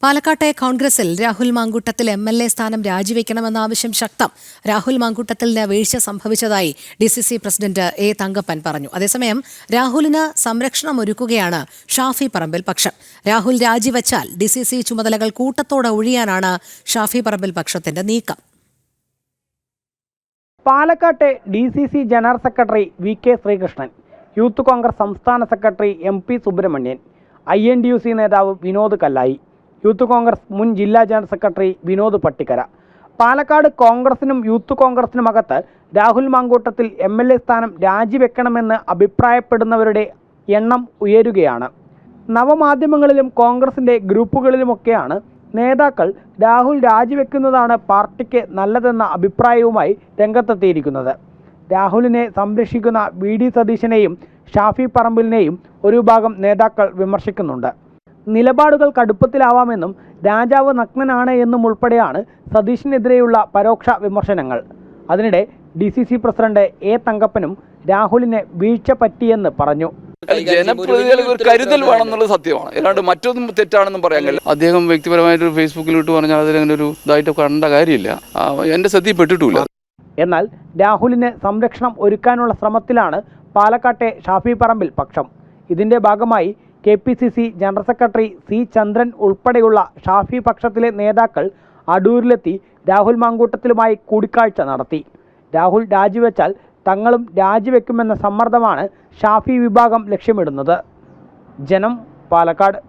പാലക്കാട്ടെ കോൺഗ്രസിൽ രാഹുൽ മാങ്കൂട്ടത്തിൽ MLA സ്ഥാനം രാജിവെക്കണമെന്ന ആവശ്യം ശക്തം. രാഹുൽ മാങ്കൂട്ടത്തിന് വീഴ്ച സംഭവിച്ചതായി DCC പ്രസിഡന്റ് A തങ്കപ്പൻ പറഞ്ഞു. അതേസമയം രാഹുലിന് സംരക്ഷണം ഒരുക്കുകയാണ് ഷാഫി പറമ്പിൽ പക്ഷം. രാഹുൽ രാജിവെച്ചാൽ DCC ചുമതലകൾ കൂട്ടത്തോടെ ഒഴിയാനാണ് ഷാഫി പറമ്പിൽ പക്ഷത്തിന്റെ നീക്കം. പാലക്കാട്ടെ DCC general secretary VK Sreekrishnan, youth Congress സംസ്ഥാന സെക്രട്ടറി MP സുബ്രഹ്മണ്യൻ, INDUC നേതാവ് വിനോദ് കല്ലായി, യൂത്ത് കോൺഗ്രസ് മുൻ ജില്ലാ ജനറൽ സെക്രട്ടറി വിനോദ് പട്ടിക്കര. പാലക്കാട് കോൺഗ്രസിനും യൂത്ത് കോൺഗ്രസിനുമകത്ത് രാഹുൽ മാങ്കൂട്ടത്തിൽ MLA സ്ഥാനം രാജിവെക്കണമെന്ന് അഭിപ്രായപ്പെടുന്നവരുടെ എണ്ണം ഉയരുകയാണ്. നവമാധ്യമങ്ങളിലും കോൺഗ്രസിൻ്റെ ഗ്രൂപ്പുകളിലുമൊക്കെയാണ് നേതാക്കൾ രാഹുൽ രാജിവെക്കുന്നതാണ് പാർട്ടിക്ക് നല്ലതെന്ന അഭിപ്രായവുമായി രംഗത്തെത്തിയിരിക്കുന്നത്. രാഹുലിനെ സംരക്ഷിക്കുന്ന VD സതീശനെയും ഷാഫി പറമ്പിലിനെയും ഒരു വിഭാഗം നേതാക്കൾ വിമർശിക്കുന്നുണ്ട്. നിലപാടുകൾ കടുപ്പത്തിലാവാമെന്നും രാജാവ് നഗ്നനാണ് എന്നും ഉൾപ്പെടെയാണ് സതീഷിനെതിരെയുള്ള പരോക്ഷ വിമർശനങ്ങൾ. അതിനിടെ DCC പ്രസിഡന്റ് A തങ്കപ്പനും രാഹുലിന് വീഴ്ച പറ്റിയെന്ന് പറഞ്ഞു. ജനപ്രതിനിധികൾക്ക് ഒരു കരുതൽ വേണമെന്നുള്ളത് സത്യമാണ്, അല്ലാണ്ട് മറ്റൊന്നും തെറ്റാണെന്നും പറയാൻ കഴിയില്ല. അദ്ദേഹം വ്യക്തിപരമായിട്ട് ഫേസ്ബുക്കിലിട്ട് പറഞ്ഞാൽ അതിലങ്ങനെ ഒരു ഇതായിട്ട് കണ്ട കാര്യമില്ല, എൻ്റെ ശ്രദ്ധയിൽപ്പെട്ടിട്ടില്ല. എന്നാൽ രാഹുലിന് സംരക്ഷണം ഒരുക്കാനുള്ള ശ്രമത്തിലാണ് പാലക്കാട്ടെ ഷാഫി പറമ്പിൽ പക്ഷം. ഇതിന്റെ ഭാഗമായി KPCC ജനറൽ സെക്രട്ടറി C ചന്ദ്രൻ ഉൾപ്പെടെയുള്ള ഷാഫി പക്ഷത്തിലെ നേതാക്കൾ അടൂരിലെത്തി രാഹുൽ മാങ്കൂട്ടത്തിലുമായി കൂടിക്കാഴ്ച നടത്തി. രാഹുൽ രാജിവെച്ചാൽ തങ്ങളും രാജിവെക്കുമെന്ന സമ്മർദ്ദമാണ് ഷാഫി വിഭാഗം ലക്ഷ്യമിടുന്നത്. ജനം, പാലക്കാട്.